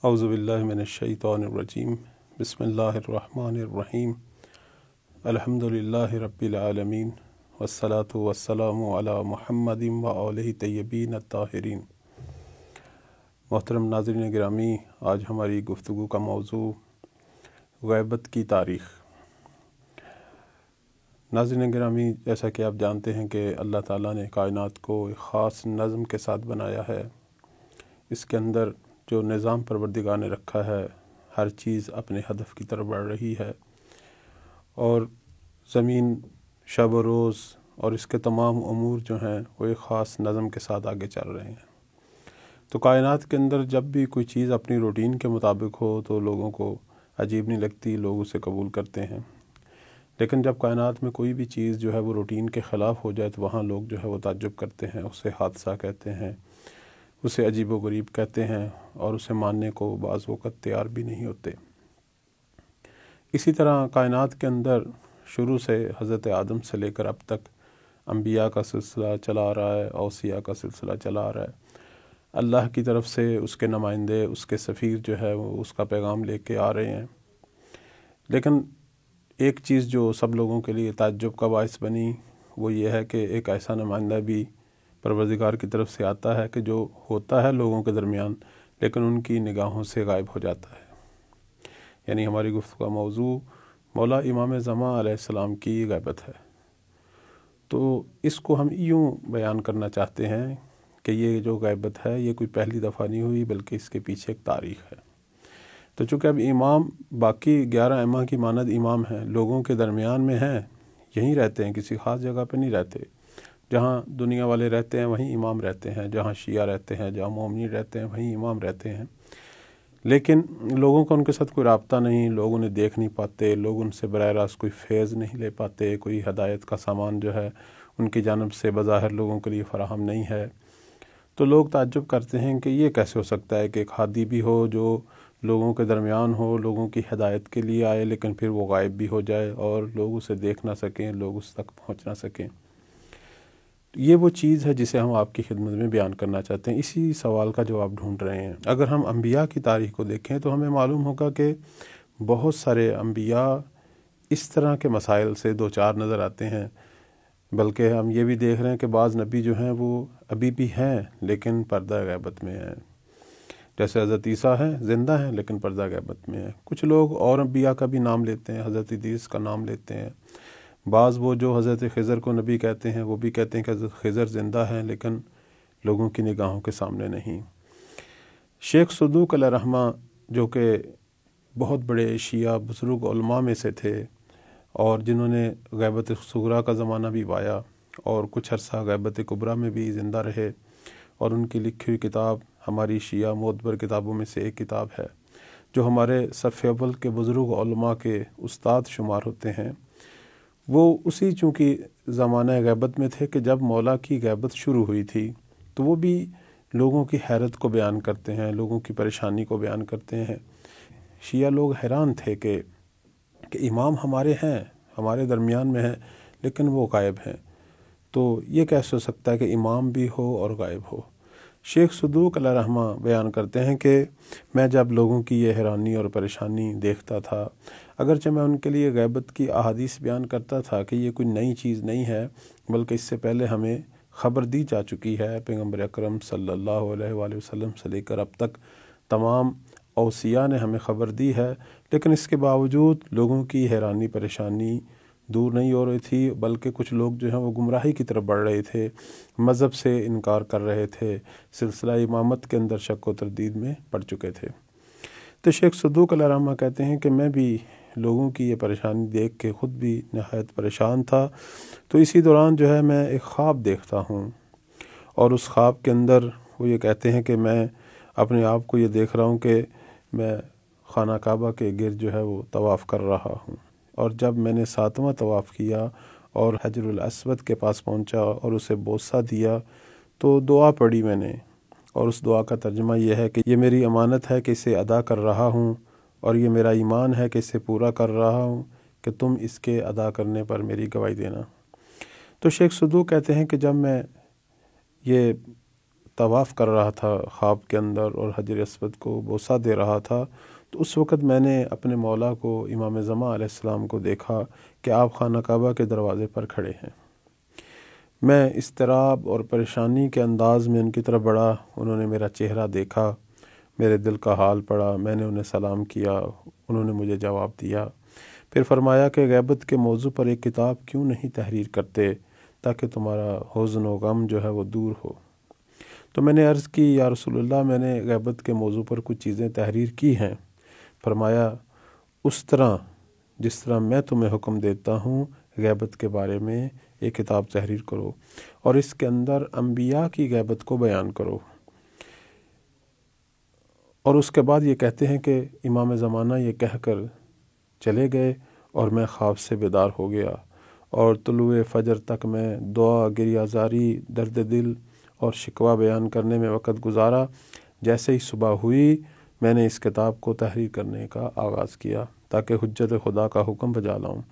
اعوذ باللہ من الشیطان الرجیم بسم اللہ الرحمن الرحیم الحمد للہ رب العالمین والصلاة والسلام علی محمد وآلہ طیبین الطاہرین۔ محترم ناظرین گرامی، آج ہماری گفتگو کا موضوع غیبت کی تاریخ۔ ناظرین گرامی، جیسا کہ آپ جانتے ہیں کہ اللہ تعالیٰ نے کائنات کو ایک خاص نظم کے ساتھ بنایا ہے۔ اس کے اندر جو نظام پروردگار نے رکھا ہے، ہر چیز اپنے ہدف کی طرف بڑھ رہی ہے، اور زمین شب و روز اور اس کے تمام امور جو ہیں وہ ایک خاص نظم کے ساتھ آگے چل رہے ہیں۔ تو کائنات کے اندر جب بھی کوئی چیز اپنی روٹین کے مطابق ہو تو لوگوں کو عجیب نہیں لگتی، لوگ اسے قبول کرتے ہیں۔ لیکن جب کائنات میں کوئی بھی چیز جو ہے وہ روٹین کے خلاف ہو جائے تو وہاں لوگ جو ہے وہ تعجب کرتے ہیں، اسے حادثہ کہتے ہیں، اسے عجیب و غریب کہتے ہیں، اور اسے ماننے کو بعض وقت تیار بھی نہیں ہوتے۔ اسی طرح کائنات کے اندر شروع سے حضرت آدم سے لے کر اب تک انبیاء کا سلسلہ چلا آ رہا ہے، اوصیاء کا سلسلہ چلا آ رہا ہے۔ اللہ کی طرف سے اس کے نمائندے، اس کے سفیر جو ہے وہ اس کا پیغام لے کے آ رہے ہیں۔ لیکن ایک چیز جو سب لوگوں کے لیے تعجب کا باعث بنی وہ یہ ہے کہ ایک ایسا نمائندہ بھی پروردگار کی طرف سے آتا ہے کہ جو ہوتا ہے لوگوں کے درمیان لیکن ان کی نگاہوں سے غائب ہو جاتا ہے۔ یعنی ہماری گفتگو کا موضوع مولا امام زمان علیہ السلام کی غیبت ہے۔ تو اس کو ہم یوں بیان کرنا چاہتے ہیں کہ یہ جو غیبت ہے یہ کوئی پہلی دفعہ نہیں ہوئی، بلکہ اس کے پیچھے ایک تاریخ ہے۔ تو چونکہ اب امام باقی 11 ائمہ کی مانند امام ہیں، لوگوں کے درمیان میں ہیں، یہیں رہتے ہیں، کسی خاص جگہ پہ نہیں رہتے۔ جہاں دنیا والے رہتے ہیں وہیں امام رہتے ہیں، جہاں شیعہ رہتے ہیں، جہاں مومنین رہتے ہیں وہیں امام رہتے ہیں۔ لیکن لوگوں کا ان کے ساتھ کوئی رابطہ نہیں، لوگ انہیں دیکھ نہیں پاتے، لوگ ان سے براہ راست کوئی فیض نہیں لے پاتے، کوئی ہدایت کا سامان جو ہے ان کی جانب سے بظاہر لوگوں کے لیے فراہم نہیں ہے۔ تو لوگ تعجب کرتے ہیں کہ یہ کیسے ہو سکتا ہے کہ ایک ہادی بھی ہو جو لوگوں کے درمیان ہو، لوگوں کی ہدایت کے لیے آئے، لیکن پھر وہ غائب بھی ہو جائے اور لوگ اسے دیکھ نہ سکیں، لوگ اس تک پہنچ نہ سکیں۔ یہ وہ چیز ہے جسے ہم آپ کی خدمت میں بیان کرنا چاہتے ہیں، اسی سوال کا جواب ڈھونڈ رہے ہیں۔ اگر ہم انبیاء کی تاریخ کو دیکھیں تو ہمیں معلوم ہوگا کہ بہت سارے انبیاء اس طرح کے مسائل سے دوچار نظر آتے ہیں، بلکہ ہم یہ بھی دیکھ رہے ہیں کہ بعض نبی جو ہیں وہ ابھی بھی ہیں لیکن پردہ غیبت میں ہیں۔ جیسے حضرت عیسیٰ ہیں، زندہ ہیں لیکن پردہ غیبت میں ہیں۔ کچھ لوگ اور انبیاء کا بھی نام لیتے ہیں، حضرت ادریس کا نام لیتے ہیں۔ بعض وہ جو حضرت خضر کو نبی کہتے ہیں وہ بھی کہتے ہیں کہ حضرت خضر زندہ ہیں لیکن لوگوں کی نگاہوں کے سامنے نہیں۔ شیخ صدوق علیہ رحمہ جو کہ بہت بڑے شیعہ بزرگ علماء میں سے تھے اور جنہوں نے غیبت صغریٰ کا زمانہ بھی پایا اور کچھ عرصہ غیبت کبریٰ میں بھی زندہ رہے، اور ان کی لکھی ہوئی کتاب ہماری شیعہ معتبر کتابوں میں سے ایک کتاب ہے جو ہمارے صف اول کے بزرگ علماء کے استاد شمار ہوتے ہیں۔ وہ اسی چونکہ زمانہ غیبت میں تھے کہ جب مولا کی غیبت شروع ہوئی تھی، تو وہ بھی لوگوں کی حیرت کو بیان کرتے ہیں، لوگوں کی پریشانی کو بیان کرتے ہیں۔ شیعہ لوگ حیران تھے کہ امام ہمارے ہیں، ہمارے درمیان میں ہیں، لیکن وہ غائب ہیں۔ تو یہ کیسے ہو سکتا ہے کہ امام بھی ہو اور غائب ہو؟ شیخ صدوق علیہ رحمہ بیان کرتے ہیں کہ میں جب لوگوں کی یہ حیرانی اور پریشانی دیکھتا تھا، اگرچہ میں ان کے لیے غیبت کی احادیث بیان کرتا تھا کہ یہ کوئی نئی چیز نہیں ہے، بلکہ اس سے پہلے ہمیں خبر دی جا چکی ہے، پیغمبر اکرم صلی اللہ علیہ وآلہ وسلم سے لے کر اب تک تمام اوصیاء نے ہمیں خبر دی ہے، لیکن اس کے باوجود لوگوں کی حیرانی پریشانی دور نہیں ہو رہی تھی، بلکہ کچھ لوگ جو ہیں وہ گمراہی کی طرف بڑھ رہے تھے، مذہب سے انکار کر رہے تھے، سلسلہ امامت کے اندر شک و تردید میں پڑ چکے تھے۔ تو شیخ صدوق علیہ رحمہ کہتے ہیں کہ میں بھی لوگوں کی یہ پریشانی دیکھ کے خود بھی نہایت پریشان تھا۔ تو اسی دوران جو ہے میں ایک خواب دیکھتا ہوں، اور اس خواب کے اندر وہ یہ کہتے ہیں کہ میں اپنے آپ کو یہ دیکھ رہا ہوں کہ میں خانہ کعبہ کے گرد جو ہے وہ طواف کر رہا ہوں، اور جب میں نے 7واں طواف کیا اور حجر الاسود کے پاس پہنچا اور اسے بوسہ دیا تو دعا پڑھی میں نے، اور اس دعا کا ترجمہ یہ ہے کہ یہ میری امانت ہے کہ اسے ادا کر رہا ہوں، اور یہ میرا ایمان ہے کہ اسے پورا کر رہا ہوں، کہ تم اس کے ادا کرنے پر میری گواہی دینا۔ تو شیخ صدوق کہتے ہیں کہ جب میں یہ طواف کر رہا تھا خواب کے اندر اور حجر اسود کو بوسہ دے رہا تھا، تو اس وقت میں نے اپنے مولا کو امام زمان علیہ السلام کو دیکھا کہ آپ خانہ کعبہ کے دروازے پر کھڑے ہیں۔ میں اضطراب اور پریشانی کے انداز میں ان کی طرف بڑھا، انہوں نے میرا چہرہ دیکھا، میرے دل کا حال پڑھا، میں نے انہیں سلام کیا، انہوں نے مجھے جواب دیا۔ پھر فرمایا کہ غیبت کے موضوع پر ایک کتاب کیوں نہیں تحریر کرتے تاکہ تمہارا حزن و غم جو ہے وہ دور ہو۔ تو میں نے عرض کی، یا رسول اللہ، میں نے غیبت کے موضوع پر کچھ چیزیں تحریر کی ہیں۔ فرمایا اس طرح جس طرح میں تمہیں حکم دیتا ہوں غیبت کے بارے میں ایک کتاب تحریر کرو اور اس کے اندر انبیاء کی غیبت کو بیان کرو۔ اور اس کے بعد یہ کہتے ہیں کہ امام زمانہ یہ کہہ کر چلے گئے اور میں خواب سے بیدار ہو گیا اور طلوع فجر تک میں دعا، گریہ زاری، درد دل اور شکوہ بیان کرنے میں وقت گزارا۔ جیسے ہی صبح ہوئی میں نے اس کتاب کو تحریر کرنے کا آغاز کیا تاکہ حجت خدا کا حکم بجا لاؤں۔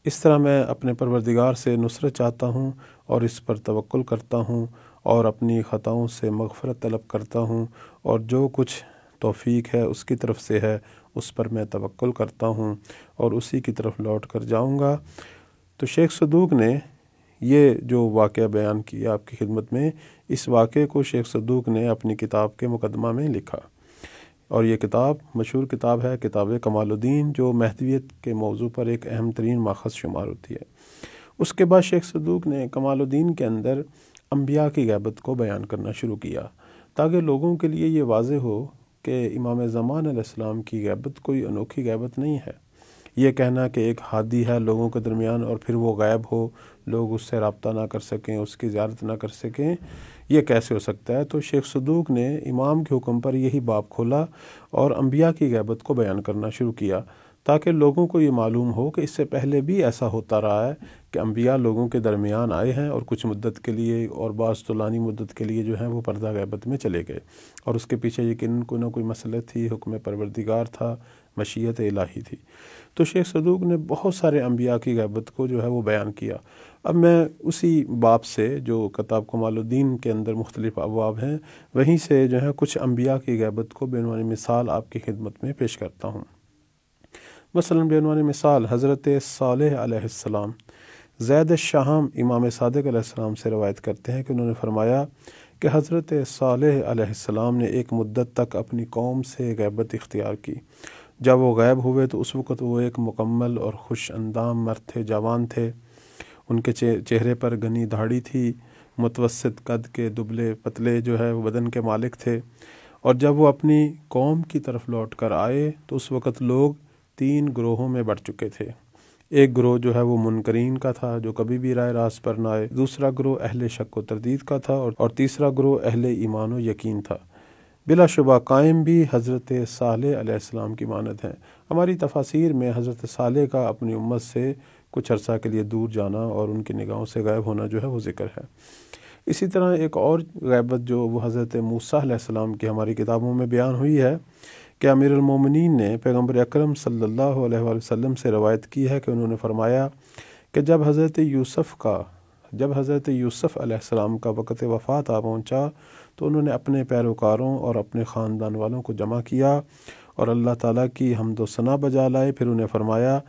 اس طرح میں اپنے پروردگار سے نصرت چاہتا ہوں اور اس پر توکل کرتا ہوں اور اپنی خطاؤں سے مغفرت طلب کرتا ہوں، اور جو کچھ توفیق ہے اس کی طرف سے ہے، اس پر میں توکل کرتا ہوں اور اسی کی طرف لوٹ کر جاؤں گا۔ تو شیخ صدوق نے یہ جو واقعہ بیان کیا آپ کی خدمت میں، اس واقعے کو شیخ صدوق نے اپنی کتاب کے مقدمہ میں لکھا، اور یہ کتاب مشہور کتاب ہے، کتاب کمال الدین، جو مہدویت کے موضوع پر ایک اہم ترین ماخذ شمار ہوتی ہے۔ اس کے بعد شیخ صدوق نے کمال الدین کے اندر انبیاء کی غیبت کو بیان کرنا شروع کیا تاکہ لوگوں کے لیے یہ واضح ہو کہ امام زمان علیہ السلام کی غیبت کوئی انوکھی غیبت نہیں ہے۔ یہ کہنا کہ ایک ہادی ہے لوگوں کے درمیان اور پھر وہ غائب ہو، لوگ اس سے رابطہ نہ کر سکیں، اس کی زیارت نہ کر سکیں، یہ کیسے ہو سکتا ہے؟ تو شیخ صدوق نے امام کے حکم پر یہی باب کھولا اور انبیاء کی غیبت کو بیان کرنا شروع کیا تاکہ لوگوں کو یہ معلوم ہو کہ اس سے پہلے بھی ایسا ہوتا رہا ہے کہ انبیاء لوگوں کے درمیان آئے ہیں اور کچھ مدت کے لیے اور بعض طولانی مدت کے لیے جو ہیں وہ پردہ غیبت میں چلے گئے، اور اس کے پیچھے یقیناً کوئی نہ کوئی مسئلہ تھی، حکم پروردگار تھا، مشیت الہی تھی۔ تو شیخ صدوق نے بہت سارے انبیاء کی غیبت کو جو ہے وہ بیان کیا۔ اب میں اسی باب سے، جو کتاب کمال الدین کے اندر مختلف ابواب ہیں، وہیں سے جو ہے کچھ انبیاء کی غیبت کو بعنوان مثال آپ کی خدمت میں پیش کرتا ہوں۔ مثلا بعنوان مثال حضرت صالح علیہ السلام۔ زید الشہام امام صادق علیہ السلام سے روایت کرتے ہیں کہ انہوں نے فرمایا کہ حضرت صالح علیہ السلام نے ایک مدت تک اپنی قوم سے غیبت اختیار کی۔ جب وہ غائب ہوئے تو اس وقت وہ ایک مکمل اور خوش اندام مرد تھے، جوان تھے، ان کے چہرے پر گھنی داڑھی تھی، متوسط قد کے دبلے پتلے جو ہے وہ بدن کے مالک تھے، اور جب وہ اپنی قوم کی طرف لوٹ کر آئے تو اس وقت لوگ 3 گروہوں میں بٹ چکے تھے۔ ایک گروہ جو ہے وہ منکرین کا تھا جو کبھی بھی رائے راست پر نہ آئے، دوسرا گروہ اہل شک و تردید کا تھا، اور تیسرا گروہ اہل ایمان و یقین تھا۔ بلا شبہ قائم بھی حضرت صالح علیہ السلام کی مانند ہیں۔ ہماری تفاسیر میں حضرت صالح کا اپنی امت سے کچھ عرصہ کے لیے دور جانا اور ان کی نگاہوں سے غائب ہونا جو ہے وہ ذکر ہے۔ اسی طرح ایک اور غیبت جو وہ حضرت موسیٰ علیہ السلام کی ہماری کتابوں میں بیان ہوئی ہے کہ امیر المومنین نے پیغمبر اکرم صلی اللہ علیہ وآلہ وسلم سے روایت کی ہے کہ انہوں نے فرمایا کہ جب حضرت یوسف علیہ السلام کا وقت وفات آ پہنچا تو انہوں نے اپنے پیروکاروں اور اپنے خاندان والوں کو جمع کیا اور اللہ تعالیٰ کی حمد و ثنا بجا لائے۔ پھر انہیں فرمایا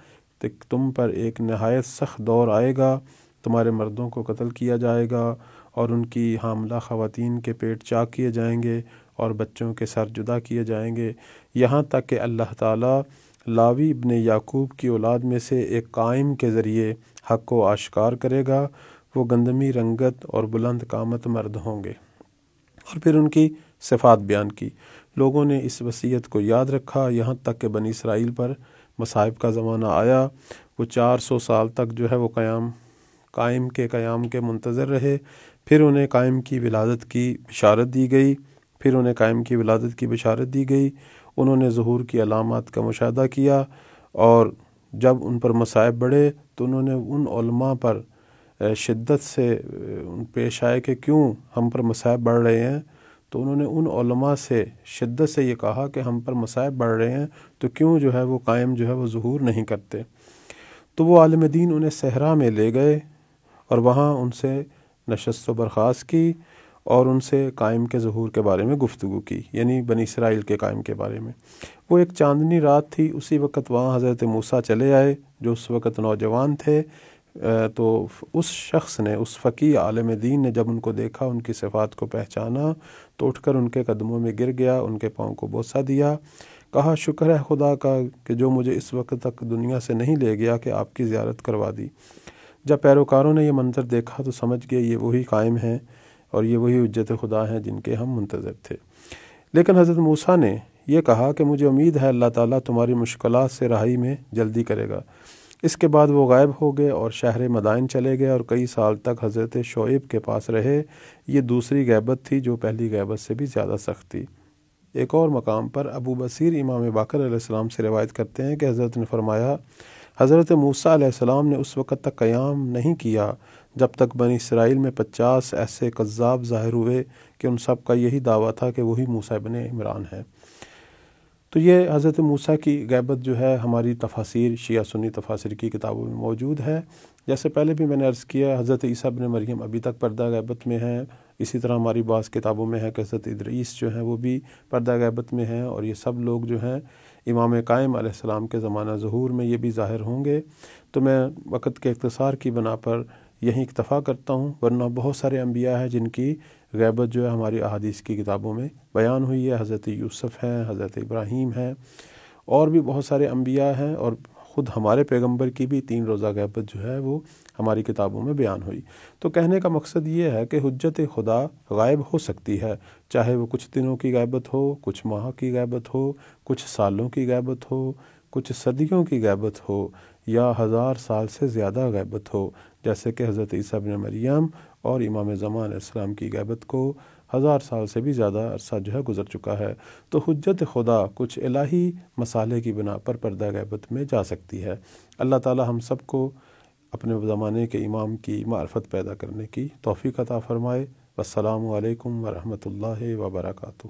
کہ تم پر ایک نہایت سخت دور آئے گا، تمہارے مردوں کو قتل کیا جائے گا اور ان کی حاملہ خواتین کے پیٹ چاک کیے جائیں گے اور بچوں کے سر جدا کیے جائیں گے، یہاں تک کہ اللہ تعالیٰ لاوی ابن یعقوب کی اولاد میں سے ایک قائم کے ذریعے حق کو آشکار کرے گا، وہ گندمی رنگت اور بلند قامت مرد ہوں گے۔ اور پھر ان کی صفات بیان کی۔ لوگوں نے اس وصیت کو یاد رکھا یہاں تک کہ بنی اسرائیل پر مصائب کا زمانہ آیا۔ وہ 400 سال تک جو ہے وہ قائم کے منتظر رہے، پھر انہیں قائم کی ولادت کی بشارت دی گئی، انہوں نے ظہور کی علامات کا مشاہدہ کیا، اور جب ان پر مصائب بڑھے تو انہوں نے ان علماء پر شدت سے پیش آئے کہ کیوں ہم پر مصائب بڑھ رہے ہیں، تو انہوں نے ان علماء سے شدت سے یہ کہا کہ ہم پر مصائب بڑھ رہے ہیں تو کیوں جو ہے وہ قائم جو ہے وہ ظہور نہیں کرتے۔ تو وہ عالم دین انہیں صحرا میں لے گئے اور وہاں ان سے نشست و برخاست کی، اور ان سے قائم کے ظہور کے بارے میں گفتگو کی، یعنی بنی اسرائیل کے قائم کے بارے میں۔ وہ ایک چاندنی رات تھی، اسی وقت وہاں حضرت موسیٰ چلے آئے جو اس وقت نوجوان تھے۔ تو اس شخص نے، اس فقیہ عالم دین نے جب ان کو دیکھا، ان کی صفات کو پہچانا تو اٹھ کر ان کے قدموں میں گر گیا، ان کے پاؤں کو بوسہ دیا، کہا شکر ہے خدا کا کہ جو مجھے اس وقت تک دنیا سے نہیں لے گیا کہ آپ کی زیارت کروا دی۔ جب پیروکاروں نے یہ منظر دیکھا تو سمجھ گئے یہ وہی قائم ہیں اور یہ وہی حجت خدا ہیں جن کے ہم منتظر تھے۔ لیکن حضرت موسیٰ نے یہ کہا کہ مجھے امید ہے اللہ تعالیٰ تمہاری مشکلات سے رہائی میں جلدی کرے گا۔ اس کے بعد وہ غائب ہو گئے اور شہر مدائن چلے گئے اور کئی سال تک حضرت شعیب کے پاس رہے۔ یہ دوسری غیبت تھی جو پہلی غیبت سے بھی زیادہ سخت تھی۔ ایک اور مقام پر ابو بصیر امام باقر علیہ السلام سے روایت کرتے ہیں کہ حضرت نے فرمایا، حضرت موسیٰ علیہ السلام نے اس وقت تک قیام نہیں کیا جب تک بنی اسرائیل میں 50 ایسے کذاب ظاہر ہوئے کہ ان سب کا یہی دعویٰ تھا کہ وہی موسیٰ ابن عمران ہے۔ تو یہ حضرت موسیٰ کی غیبت جو ہے ہماری تفاسیر، شیعہ سنی تفاسیر کی کتابوں میں موجود ہے۔ جیسے پہلے بھی میں نے عرض کیا، حضرت عیسیٰ ابن مریم ابھی تک پردہ غیبت میں ہیں۔ اسی طرح ہماری بعض کتابوں میں ہے کہ حضرت ادریس جو ہیں وہ بھی پردہ غیبت میں ہیں، اور یہ سب لوگ جو ہیں امام قائم علیہ السلام کے زمانہ ظہور میں یہ بھی ظاہر ہوں گے۔ تو میں وقت کے اختصار کی بنا پر یہیں اکتفا کرتا ہوں، ورنہ بہت سارے انبیاء ہیں جن کی غیبت جو ہے ہماری احادیث کی کتابوں میں بیان ہوئی ہے۔ حضرت یوسف ہیں، حضرت ابراہیم ہیں، اور بھی بہت سارے انبیاء ہیں، اور خود ہمارے پیغمبر کی بھی 3 روزہ غیبت جو ہے وہ ہماری کتابوں میں بیان ہوئی۔ تو کہنے کا مقصد یہ ہے کہ حجت خدا غائب ہو سکتی ہے، چاہے وہ کچھ دنوں کی غیبت ہو، کچھ ماہ کی غیبت ہو، کچھ سالوں کی غیبت ہو، کچھ صدیوں کی غیبت ہو، یا 1000 سال سے زیادہ غیبت ہو، جیسے کہ حضرت عیسیٰ ابن مریم اور امام زمان علیہ السلام کی غیبت کو 1000 سال سے بھی زیادہ عرصہ جو ہے گزر چکا ہے۔ تو حجت خدا کچھ الہی مسالے کی بنا پر پردہ غیبت میں جا سکتی ہے۔ اللہ تعالی ہم سب کو اپنے زمانے کے امام کی معرفت پیدا کرنے کی توفیق عطا فرمائے۔ والسلام علیکم ورحمۃ اللہ وبرکاتہ۔